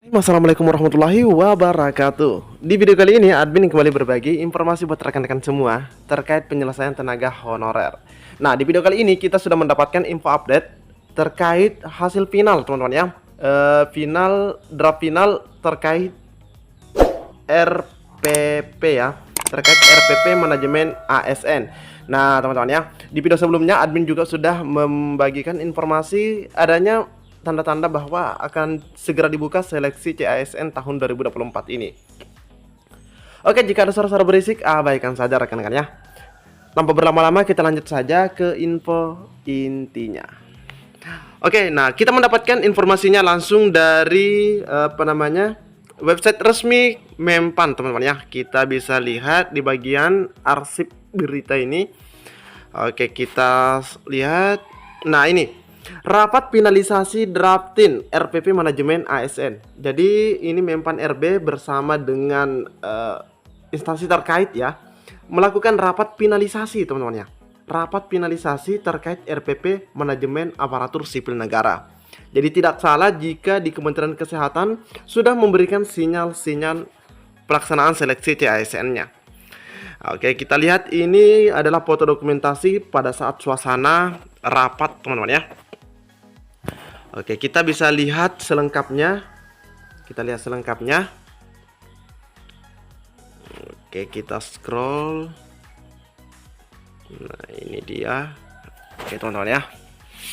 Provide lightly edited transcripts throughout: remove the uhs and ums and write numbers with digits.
Assalamualaikum warahmatullahi wabarakatuh. Di video kali ini admin kembali berbagi informasi buat rekan-rekan semua terkait penyelesaian tenaga honorer. Nah, di video kali ini kita sudah mendapatkan info update terkait hasil final teman-teman ya. Draft final terkait RPP ya, terkait RPP manajemen ASN. Nah, teman-teman ya, di video sebelumnya admin juga sudah membagikan informasi adanya tanda-tanda bahwa akan segera dibuka seleksi CASN tahun 2024 ini. Oke, jika ada suara-suara berisik, abaikan saja rekan-rekan ya. Tanpa berlama-lama kita lanjut saja ke info intinya. Oke, nah kita mendapatkan informasinya langsung dari website resmi Mempan teman-teman ya. Kita bisa lihat di bagian arsip berita ini. Oke, kita lihat. Nah, ini rapat finalisasi drafting RPP manajemen ASN. Jadi ini Mempan RB bersama dengan instansi terkait ya melakukan rapat finalisasi teman-teman ya. Rapat finalisasi terkait RPP manajemen aparatur sipil negara. Jadi tidak salah jika di Kementerian Kesehatan sudah memberikan sinyal-sinyal pelaksanaan seleksi CASN-nya. Oke, kita lihat ini adalah foto dokumentasi pada saat suasana rapat teman-teman ya. Oke, kita bisa lihat selengkapnya. Kita lihat selengkapnya. Oke, kita scroll. Nah, ini dia. Oke, teman-teman ya.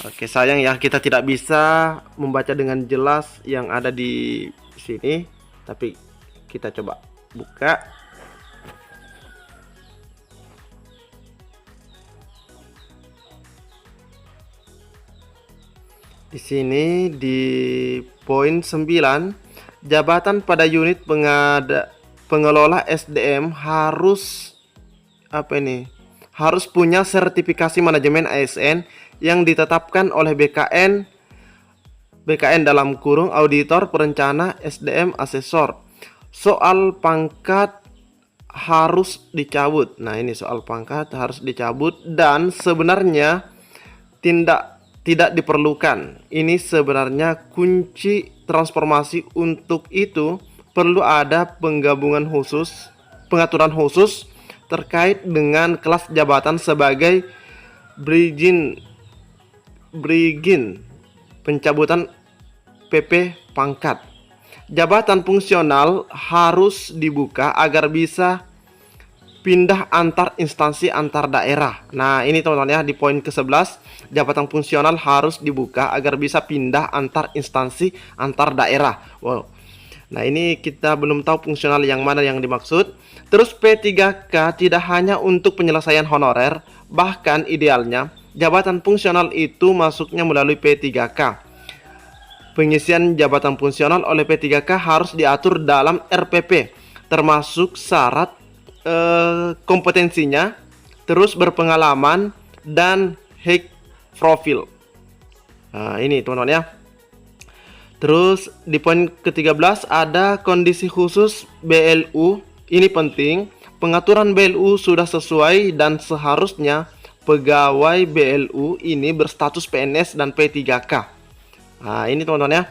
Oke, sayang ya kita tidak bisa membaca dengan jelas yang ada di sini, tapi kita coba buka. Di sini di poin 9, jabatan pada unit pengelola SDM harus harus punya sertifikasi manajemen ASN yang ditetapkan oleh BKN dalam kurung auditor perencana SDM asesor. Soal pangkat harus dicabut. Nah, ini soal pangkat harus dicabut dan sebenarnya tidak diperlukan. Ini sebenarnya kunci transformasi. Untuk itu perlu ada pengaturan khusus terkait dengan kelas jabatan sebagai brigjen, pencabutan PP pangkat. Jabatan fungsional harus dibuka agar bisa pindah antar instansi antar daerah. Nah, ini teman-teman ya, di poin ke-11, jabatan fungsional harus dibuka agar bisa pindah antar instansi antar daerah. Wow. Nah, ini kita belum tahu fungsional yang mana yang dimaksud. Terus P3K tidak hanya untuk penyelesaian honorer, bahkan idealnya jabatan fungsional itu masuknya melalui P3K. Pengisian jabatan fungsional oleh P3K harus diatur dalam RPP, termasuk syarat kompetensinya, terus berpengalaman dan high profile. Nah, ini teman-teman ya. Terus di poin ke-13 ada kondisi khusus BLU. Ini penting, pengaturan BLU sudah sesuai dan seharusnya pegawai BLU ini berstatus PNS dan P3K. Nah, ini teman-teman ya.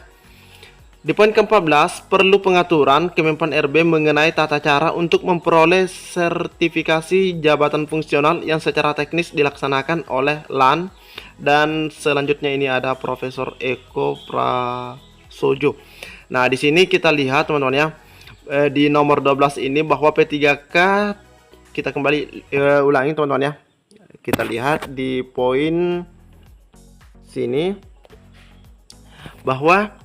Di poin ke-14, perlu pengaturan Kemenpan RB mengenai tata cara untuk memperoleh sertifikasi jabatan fungsional yang secara teknis dilaksanakan oleh LAN. Dan selanjutnya ini ada Profesor Eko Prasojo. Nah, di sini kita lihat teman-teman ya, di nomor 12 ini bahwa P3K, kita kembali ulangi teman-teman ya. Kita lihat di poin sini bahwa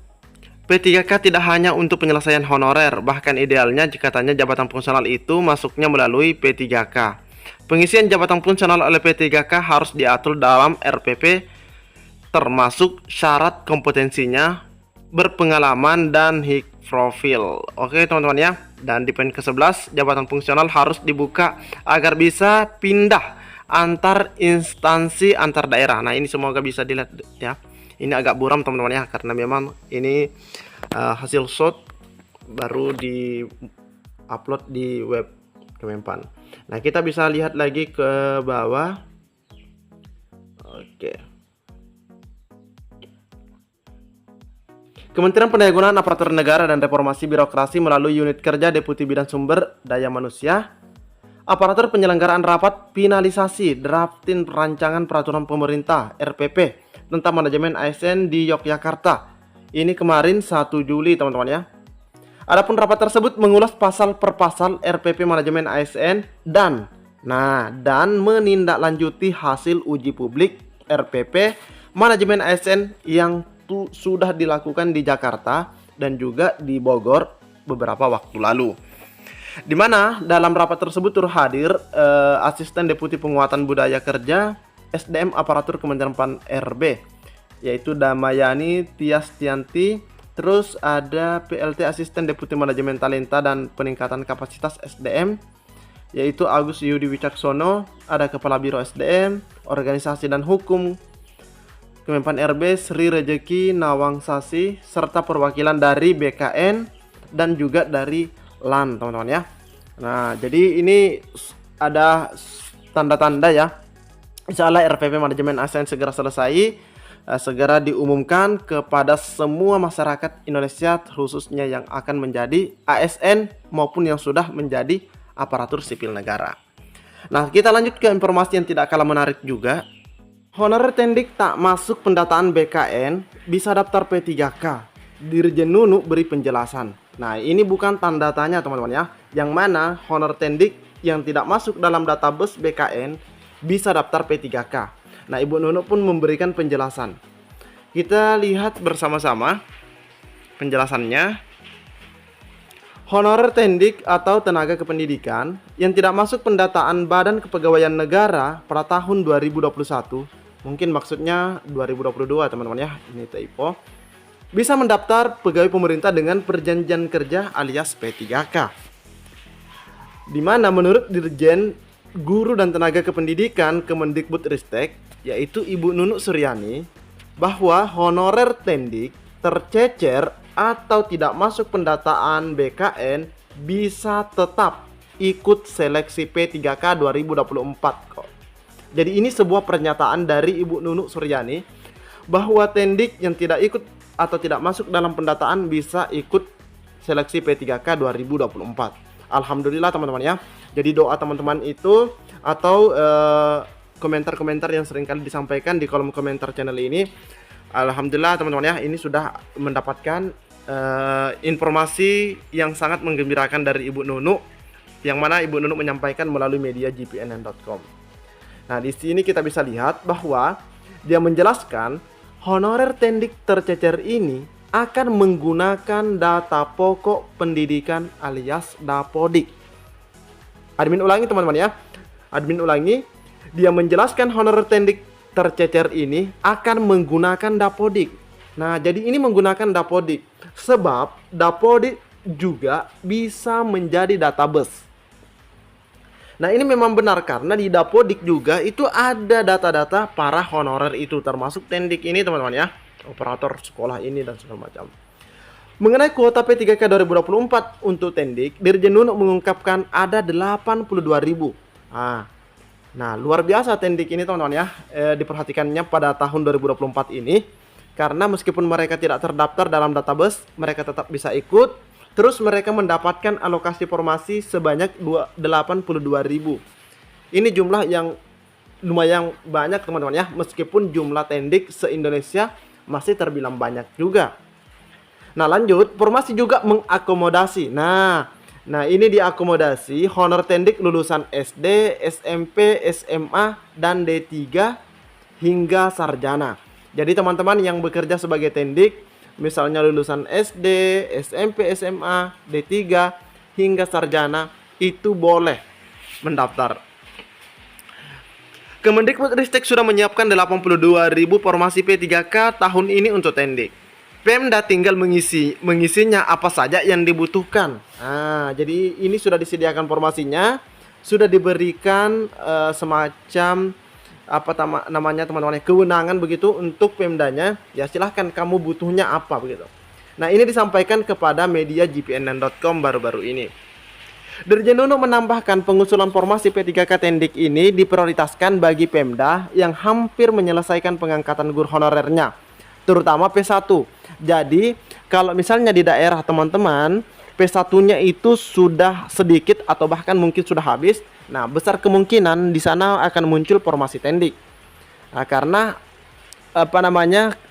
P3K tidak hanya untuk penyelesaian honorer, bahkan idealnya jika tanya jabatan fungsional itu masuknya melalui P3K. Pengisian jabatan fungsional oleh P3K harus diatur dalam RPP, termasuk syarat kompetensinya, berpengalaman, dan high profile. Oke teman-teman ya. Dan di poin ke-11, jabatan fungsional harus dibuka agar bisa pindah antar instansi antar daerah. Nah, ini semoga bisa dilihat ya. Ini agak buram teman-teman ya, karena memang ini hasil shot baru di upload di web Kemenpan. Nah, kita bisa lihat lagi ke bawah. Oke. Kementerian Pendayagunaan Aparatur Negara dan Reformasi Birokrasi melalui Unit Kerja Deputi Bidang Sumber Daya Manusia, aparatur penyelenggaraan rapat finalisasi drafting rancangan peraturan pemerintah RPP tentang manajemen ASN di Yogyakarta. Ini kemarin 1 Juli teman-teman ya. Adapun rapat tersebut mengulas pasal per pasal RPP manajemen ASN dan menindaklanjuti hasil uji publik RPP manajemen ASN yang sudah dilakukan di Jakarta dan juga di Bogor beberapa waktu lalu. Di mana dalam rapat tersebut turut hadir Asisten Deputi Penguatan Budaya Kerja SDM Aparatur Kementerian Pan RB, yaitu Damayani Tiastianti. Terus ada PLT Asisten Deputi Manajemen Talenta dan Peningkatan Kapasitas SDM, yaitu Agus Yudi Wicaksono. Ada Kepala Biro SDM, Organisasi dan Hukum Kemenpan RB Sri Rejeki Nawangsasi, serta perwakilan dari BKN dan juga dari LAN teman-teman ya. Nah, jadi ini ada tanda-tanda ya, insyaallah RPP manajemen ASN segera selesai, segera diumumkan kepada semua masyarakat Indonesia, khususnya yang akan menjadi ASN maupun yang sudah menjadi aparatur sipil negara. Nah, kita lanjut ke informasi yang tidak kalah menarik juga. Honorer Tendik tak masuk pendataan BKN bisa daftar P3K. Dirjen Nunu beri penjelasan. Nah, ini bukan tanda tanya teman-teman ya. Yang mana honorer Tendik yang tidak masuk dalam database BKN bisa daftar P3K. Nah, Ibu Nunu pun memberikan penjelasan. Kita lihat bersama-sama penjelasannya. Honorer Tendik atau tenaga kependidikan yang tidak masuk pendataan Badan Kepegawaian Negara pada tahun 2021, mungkin maksudnya 2022 teman-teman ya, ini typo, bisa mendaftar pegawai pemerintah dengan perjanjian kerja alias P3K. Di mana menurut Dirjen Guru dan Tenaga Kependidikan Kemendikbudristek, yaitu Ibu Nunu Suryani, bahwa honorer Tendik tercecer atau tidak masuk pendataan BKN bisa tetap ikut seleksi P3K 2024 kok. Jadi ini sebuah pernyataan dari Ibu Nunu Suryani bahwa Tendik yang tidak ikut atau tidak masuk dalam pendataan bisa ikut seleksi P3K 2024. Alhamdulillah teman-teman ya. Jadi doa teman-teman itu atau komentar-komentar yang seringkali disampaikan di kolom komentar channel ini, alhamdulillah teman-teman ya, ini sudah mendapatkan informasi yang sangat menggembirakan dari Ibu Nunu, yang mana Ibu Nunu menyampaikan melalui media gpnn.com. Nah, di sini kita bisa lihat bahwa dia menjelaskan honorer Tendik tercecer ini akan menggunakan data pokok pendidikan alias Dapodik. Admin ulangi teman-teman ya. Admin ulangi, dia menjelaskan honorer Tendik tercecer ini akan menggunakan Dapodik. Nah, jadi ini menggunakan Dapodik sebab Dapodik juga bisa menjadi database. Nah, ini memang benar karena di Dapodik juga itu ada data-data para honorer itu, termasuk Tendik ini teman-teman ya, operator sekolah ini dan segala macam. Mengenai kuota P3K 2024 untuk Tendik, Dirjen Nunu mengungkapkan ada 82.000. Nah, luar biasa Tendik ini teman-teman ya, diperhatikannya pada tahun 2024 ini, karena meskipun mereka tidak terdaftar dalam database, mereka tetap bisa ikut. Terus mereka mendapatkan alokasi formasi sebanyak 82.000. Ini jumlah yang lumayan banyak teman-teman ya, meskipun jumlah Tendik se-Indonesia masih terbilang banyak juga. Nah, lanjut, formasi juga mengakomodasi. Nah ini diakomodasi honor Tendik lulusan SD, SMP, SMA, dan D3 hingga sarjana. Jadi teman-teman yang bekerja sebagai Tendik, misalnya lulusan SD, SMP, SMA, D3 hingga sarjana, itu boleh mendaftar. Kemendikbudristek sudah menyiapkan 82.000 formasi P3K tahun ini untuk Tendik. Pemda tinggal mengisinya apa saja yang dibutuhkan. Nah, jadi ini sudah disediakan formasinya, sudah diberikan semacam apa namanya teman-teman, kewenangan begitu untuk Pemdanya. Ya silahkan kamu butuhnya apa begitu. Nah, ini disampaikan kepada media gpnn.com baru-baru ini. Dirjen Nunu menambahkan pengusulan formasi P3K Tendik ini diprioritaskan bagi Pemda yang hampir menyelesaikan pengangkatan guru honorernya, terutama P1. Jadi Kalau misalnya di daerah teman-teman P1-nya itu sudah sedikit atau bahkan mungkin sudah habis, nah besar kemungkinan di sana akan muncul formasi tendik. Nah, karena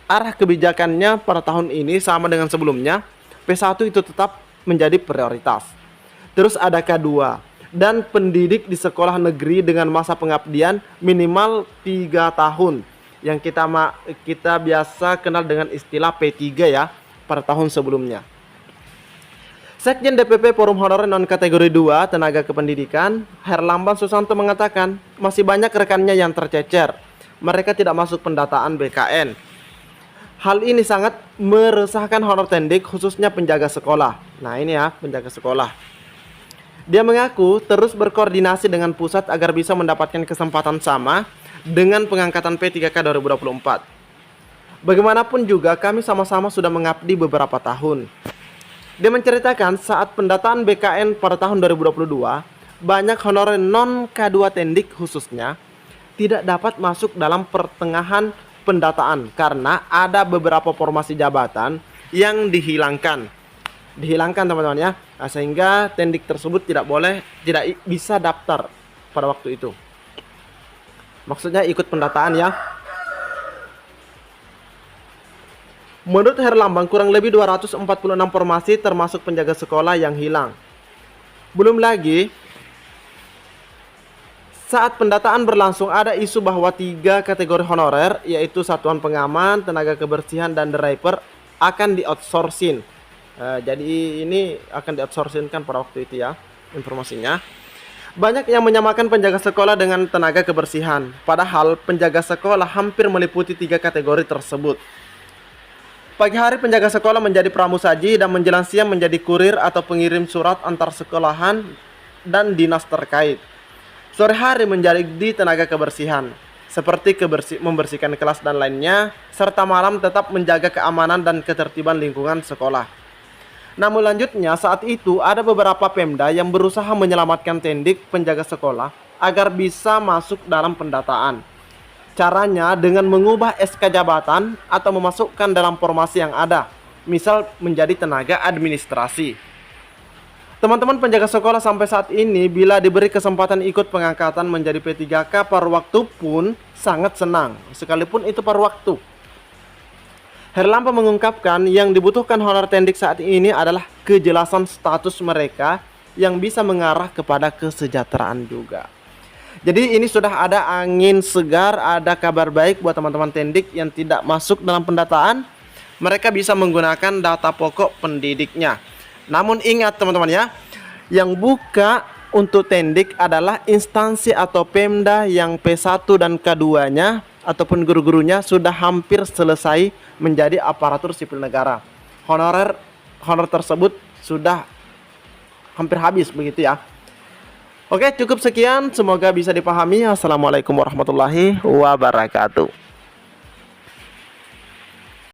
arah kebijakannya pada tahun ini sama dengan sebelumnya, P1 itu tetap menjadi prioritas. Terus ada K2 dan pendidik di sekolah negeri dengan masa pengabdian minimal 3 tahun yang kita biasa kenal dengan istilah P3 ya pada tahun sebelumnya. Sekjen DPP Forum Honorer Non Kategori 2 Tenaga Kependidikan, Herlamban Susanto mengatakan masih banyak rekannya yang tercecer. Mereka tidak masuk pendataan BKN. Hal ini sangat meresahkan honor tendik khususnya penjaga sekolah. Nah ini ya, penjaga sekolah. Dia mengaku terus berkoordinasi dengan pusat agar bisa mendapatkan kesempatan sama dengan pengangkatan P3K 2024. Bagaimanapun juga kami sama-sama sudah mengabdi beberapa tahun. Dia menceritakan saat pendataan BKN pada tahun 2022, banyak honorer non K2 tendik khususnya tidak dapat masuk dalam pertengahan pendataan karena ada beberapa formasi jabatan yang dihilangkan teman-teman ya. Nah, sehingga tendik tersebut tidak bisa daftar pada waktu itu. Maksudnya ikut pendataan ya. Menurut Herlambang kurang lebih 246 formasi termasuk penjaga sekolah yang hilang. Belum lagi saat pendataan berlangsung ada isu bahwa 3 kategori honorer yaitu satuan pengaman, tenaga kebersihan dan driver akan di-outsourcing. Jadi ini akan di-outsourcingkan pada waktu itu ya informasinya. Banyak yang menyamakan penjaga sekolah dengan tenaga kebersihan, padahal penjaga sekolah hampir meliputi 3 kategori tersebut. Pagi hari penjaga sekolah menjadi pramusaji dan menjelang siang menjadi kurir atau pengirim surat antar sekolahan dan dinas terkait. Sore hari menjadi di tenaga kebersihan, seperti membersihkan kelas dan lainnya, serta malam tetap menjaga keamanan dan ketertiban lingkungan sekolah. Namun lanjutnya saat itu ada beberapa Pemda yang berusaha menyelamatkan tendik penjaga sekolah agar bisa masuk dalam pendataan. Caranya dengan mengubah SK jabatan atau memasukkan dalam formasi yang ada, misal menjadi tenaga administrasi. Teman-teman penjaga sekolah sampai saat ini bila diberi kesempatan ikut pengangkatan menjadi P3K paruh waktu pun sangat senang, sekalipun itu paruh waktu. Herlambang mengungkapkan yang dibutuhkan honor tendik saat ini adalah kejelasan status mereka yang bisa mengarah kepada kesejahteraan juga. Jadi ini sudah ada angin segar, ada kabar baik buat teman-teman tendik yang tidak masuk dalam pendataan. Mereka bisa menggunakan data pokok pendidiknya. Namun ingat teman-teman ya, yang buka untuk tendik adalah instansi atau Pemda yang P1 dan K2-nya ataupun guru-gurunya sudah hampir selesai menjadi aparatur sipil negara. Honor tersebut sudah hampir habis begitu ya. Oke, cukup sekian. Semoga bisa dipahami. Assalamualaikum warahmatullahi wabarakatuh.